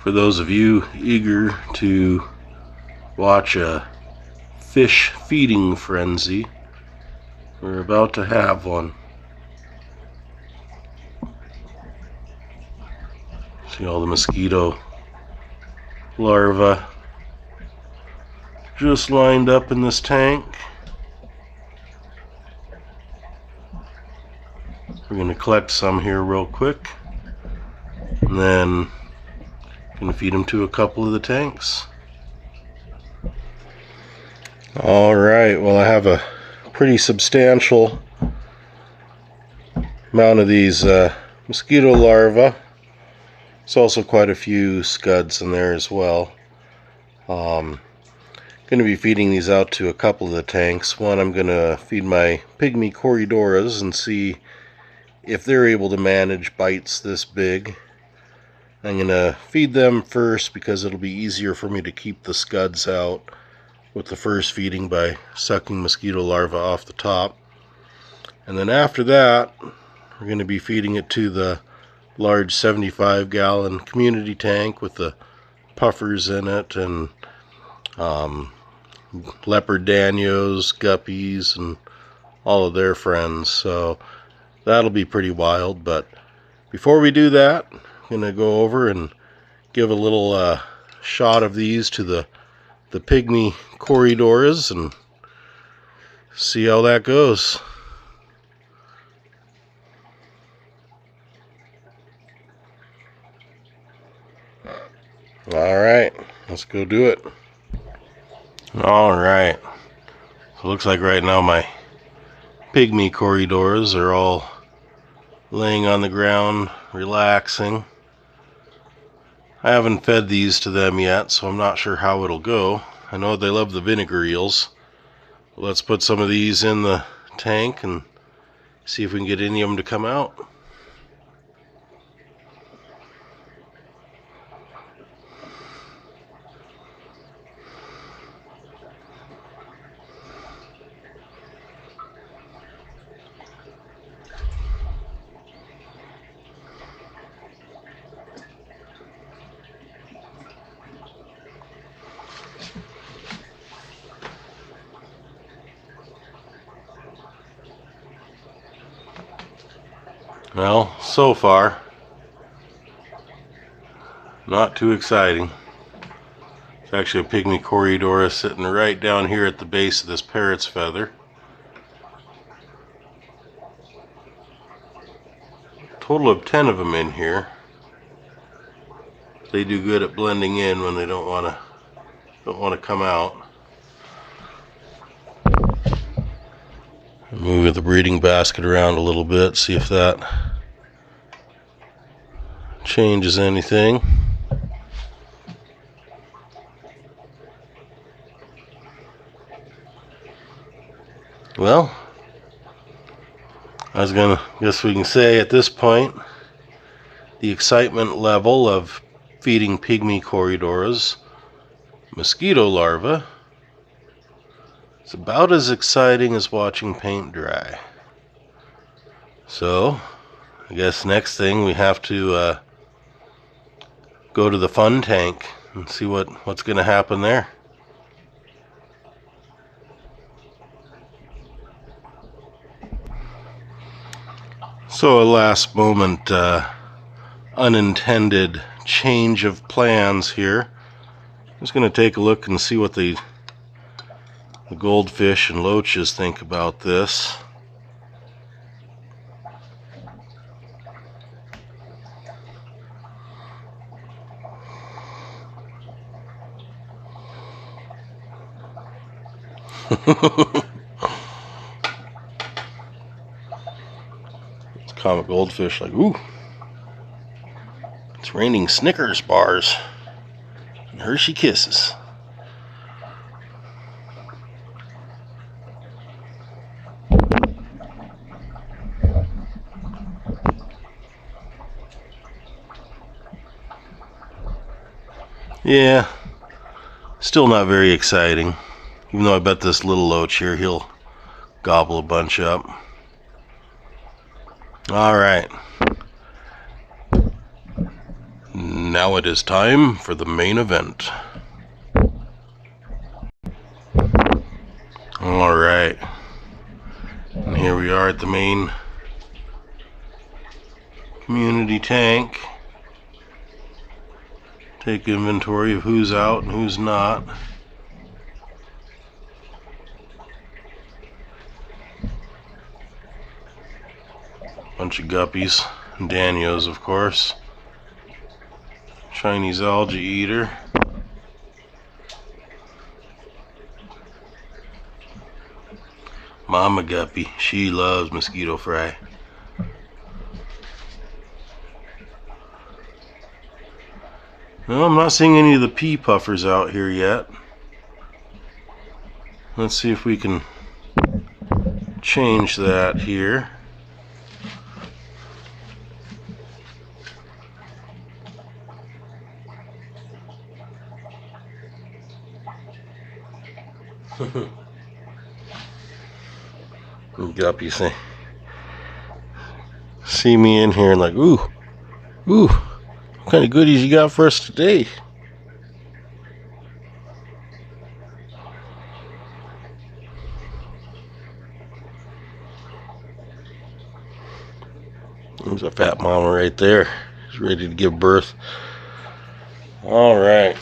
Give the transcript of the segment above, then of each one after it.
For those of you eager to watch a fish feeding frenzy, we're about to have one. See all the mosquito larvae just lined up in this tank. We're going to collect some here real quick, and then going to feed them to a couple of the tanks. Alright, well, I have a pretty substantial amount of these mosquito larvae. There's also quite a few scuds in there as well. Going to be feeding these out to a couple of the tanks. One, I'm going to feed my pygmy corydoras and see if they're able to manage bites this big. I'm going to feed them first because it'll be easier for me to keep the scuds out with the first feeding by sucking mosquito larvae off the top. And then after that, we're going to be feeding it to the large 75-gallon community tank with the puffers in it, and Leopard, Danios, Guppies, and all of their friends. So that'll be pretty wild. But before we do that, I'm going to go over and give a little shot of these to the pygmy corydoras and see how that goes. Alright, let's go do it. Alright, so it looks like right now my pygmy corydoras are all laying on the ground, relaxing. I haven't fed these to them yet, so I'm not sure how it'll go. I know they love the vinegar eels. Let's put some of these in the tank and see if we can get any of them to come out. Well, so far, not too exciting. It's actually a pygmy corydora sitting right down here at the base of this parrot's feather. Total of 10 of them in here. They do good at blending in when they don't want to come out. Move the breeding basket around a little bit, see if that changes anything. Well, guess we can say at this point, the excitement level of feeding pygmy corydoras mosquito larvae, it's about as exciting as watching paint dry. So, I guess next thing we have to go to the fun tank and see what's going to happen there. So a last moment unintended change of plans here. I'm just going to take a look and see what the goldfish and loaches think about this. It's comic goldfish like, ooh, it's raining Snickers bars and Hershey Kisses. Yeah, still not very exciting. Even though I bet this little loach here, he'll gobble a bunch up. Alright. And now it is time for the main event. Alright. And here we are at the main community tank. Take inventory of who's out and who's not. Bunch of Guppies and Danios, of course. Chinese algae eater. Mama Guppy, she loves mosquito fry. No, I'm not seeing any of the pea puffers out here yet. Let's see if we can change that here. Guppies see me in here and like, ooh, what kind of goodies you got for us today? There's a fat mama right there. She's ready to give birth. All right.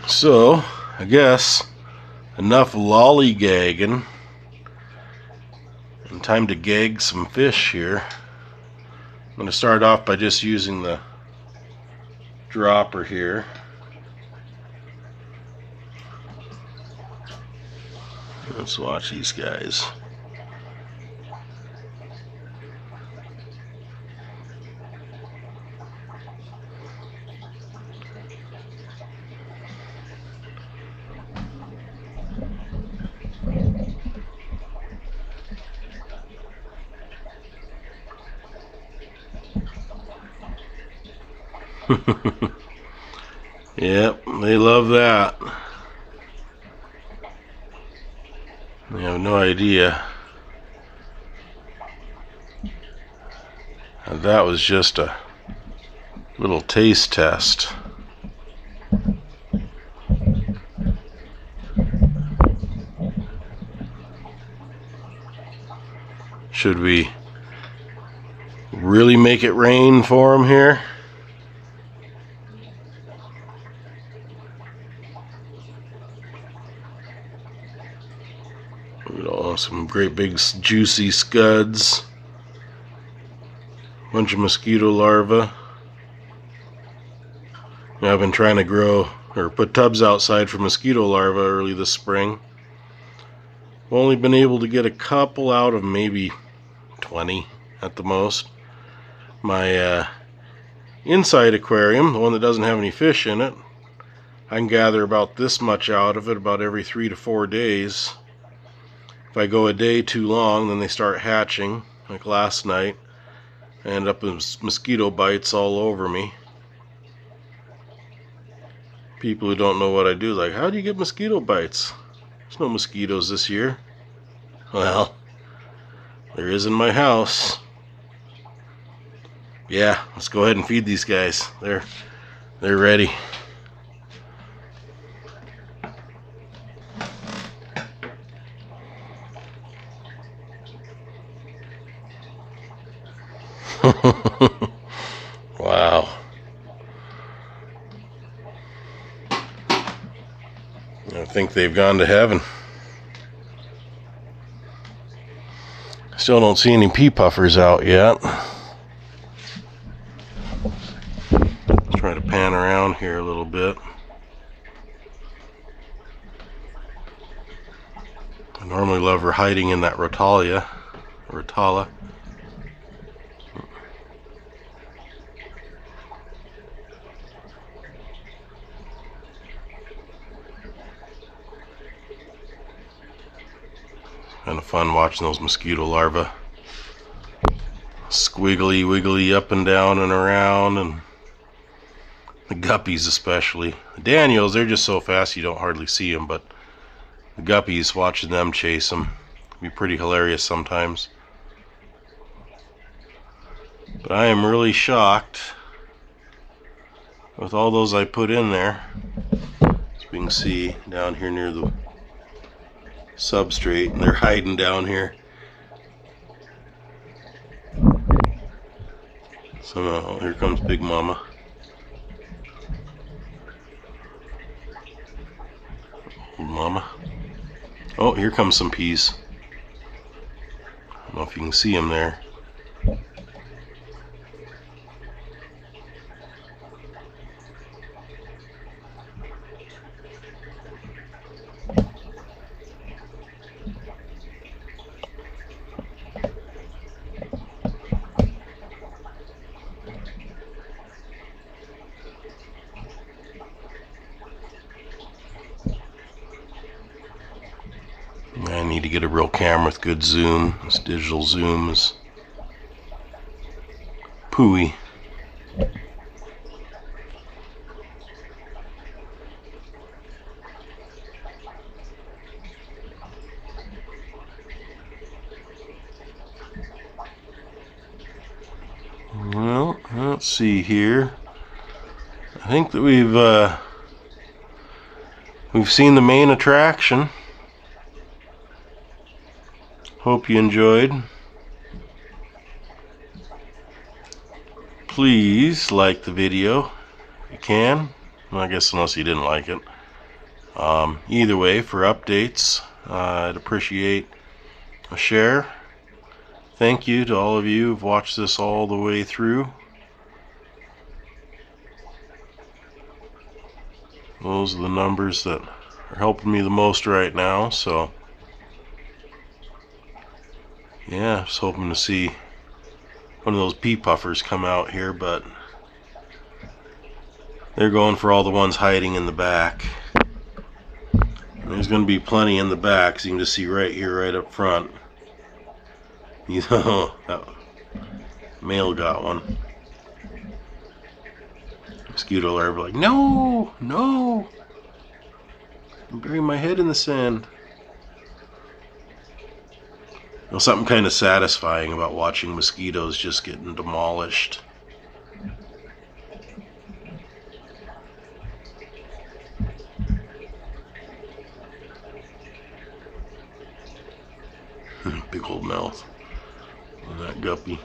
So, I guess enough lollygagging, and time to gag some fish here. I'm going to start off by just using the dropper here. Let's watch these guys. Yep, they love that. They have no idea. And that was just a little taste test. Should we really make it rain for them here? Some great big juicy scuds. Bunch of mosquito larvae. I've been trying to grow or put tubs outside for mosquito larvae early this spring. I've only been able to get a couple out of maybe 20 at the most. My inside aquarium, the one that doesn't have any fish in it, I can gather about this much out of it about every 3 to 4 days. If I go a day too long, then they start hatching, like last night. I ended up with mosquito bites all over me. People who don't know what I do, like, how do you get mosquito bites? There's no mosquitoes this year. Well, there is in my house. Yeah, let's go ahead and feed these guys. They're ready. Wow. I think they've gone to heaven. Still don't see any pea puffers out yet. Let's try to pan around here a little bit. I normally love her hiding in that rotala. Kind of fun watching those mosquito larvae squiggly wiggly up and down and around, and the Guppies especially. The Danios, they're just so fast you don't hardly see them, but the Guppies, watching them chase them can be pretty hilarious sometimes. But I am really shocked with all those I put in there. As we can see down here near the substrate, and they're hiding down here. So oh, here comes Big Mama. Old Mama. Oh, here comes some peas. I don't know if you can see them there. I need to get a real camera with good zoom. This digital zoom is pooey. Well, let's see here. I think that we've seen the main attraction. Hope you enjoyed. Please like the video if you can. Well, I guess unless you didn't like it. Either way, for updates, I'd appreciate a share. Thank you to all of you who've watched this all the way through. Those are the numbers that are helping me the most right now, so yeah, I was hoping to see one of those pea puffers come out here, but they're going for all the ones hiding in the back. And there's going to be plenty in the back, so you can just see right here, right up front. You know, that male got one. Mosquito larvae like, no, no, I'm burying my head in the sand. There's something kind of satisfying about watching mosquitoes just getting demolished. Big old mouth on that guppy.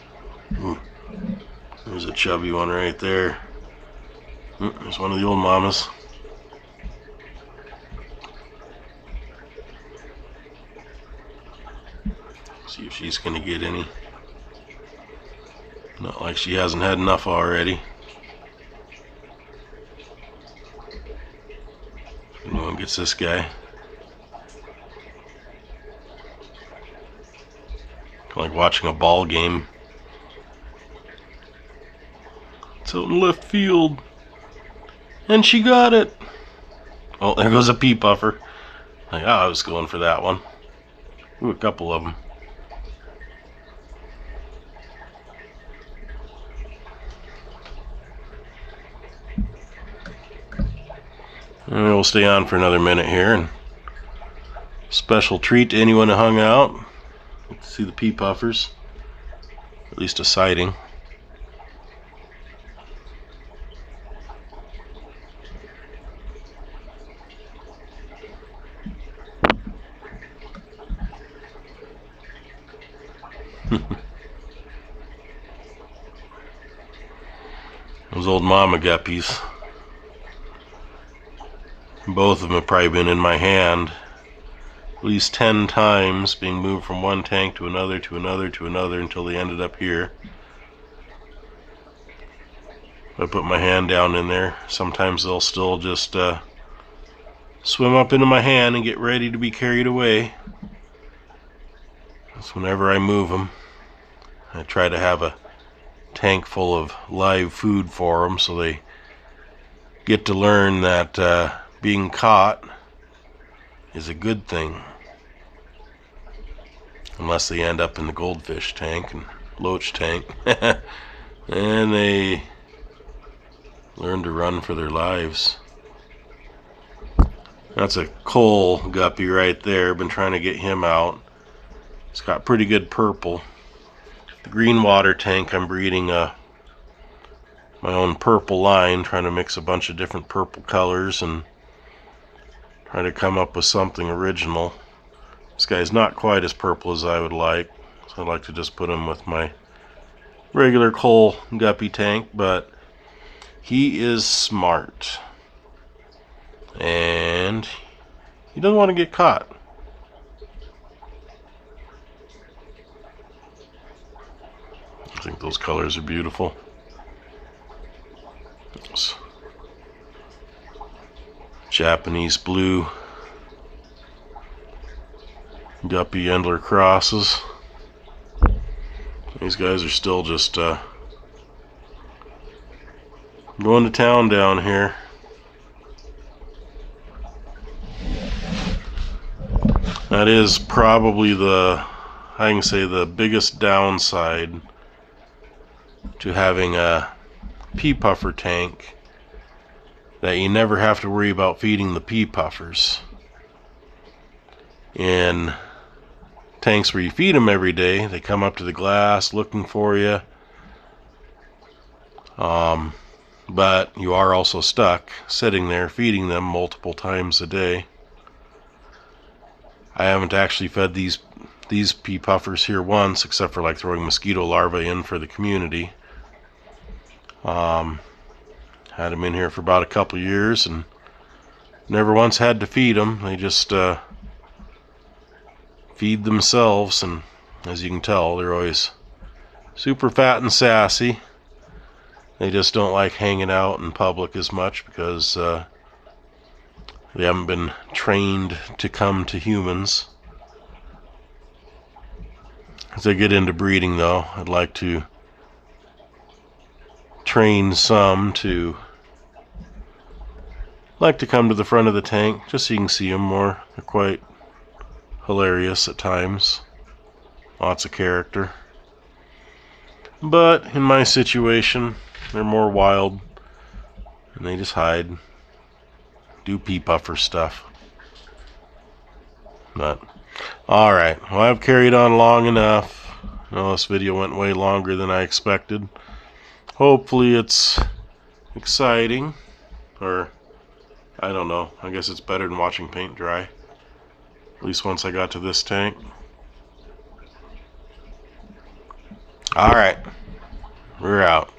Ooh. There's a chubby one right there. There's one of the old mamas. See if she's gonna get any. Not like she hasn't had enough already. Anyone gets this guy. Like watching a ball game. It's out in left field. And she got it. Oh, there goes a pea puffer. Like, oh, I was going for that one. Ooh, a couple of them. And we'll stay on for another minute here. And special treat to anyone who hung out. See the pea puffers. At least a sighting. Those old mama guppies. Both of them have probably been in my hand at least 10 times, being moved from one tank to another, to another, to another, until they ended up here. I put my hand down in there. Sometimes they'll still just swim up into my hand and get ready to be carried away. That's whenever I move them. I try to have a tank full of live food for them, so they get to learn that being caught is a good thing. Unless they end up in the Goldfish tank and Loach tank. And they learn to run for their lives. That's a coal guppy right there. Been trying to get him out. It's got pretty good purple. the green water tank, I'm breeding my own purple line, trying to mix a bunch of different purple colors and try to come up with something original. This guy's not quite as purple as I would like, so I'd like to just put him with my regular coal guppy tank, but he is smart and he doesn't want to get caught. I think those colors are beautiful. Those Japanese blue guppy Endler crosses. These guys are still just going to town down here. That is probably I can say the biggest downside to having a pea puffer tank, that you never have to worry about feeding the pea puffers. In tanks where you feed them every day, they come up to the glass looking for you, but you are also stuck sitting there feeding them multiple times a day. I haven't actually fed these pea puffers here once, except for like throwing mosquito larvae in for the community. Had them in here for about a couple years and never once had to feed them. They just feed themselves, and as you can tell, they're always super fat and sassy. They just don't like hanging out in public as much because they haven't been trained to come to humans. As I get into breeding, though, I'd like to train some to come to the front of the tank just so you can see them more. They're quite hilarious at times. Lots of character. But in my situation, they're more wild and they just hide, do pea puffer stuff. But alright, well, I've carried on long enough. I know this video went way longer than I expected. Hopefully it's exciting, or I don't know, I guess it's better than watching paint dry, at least once I got to this tank. Alright, we're out.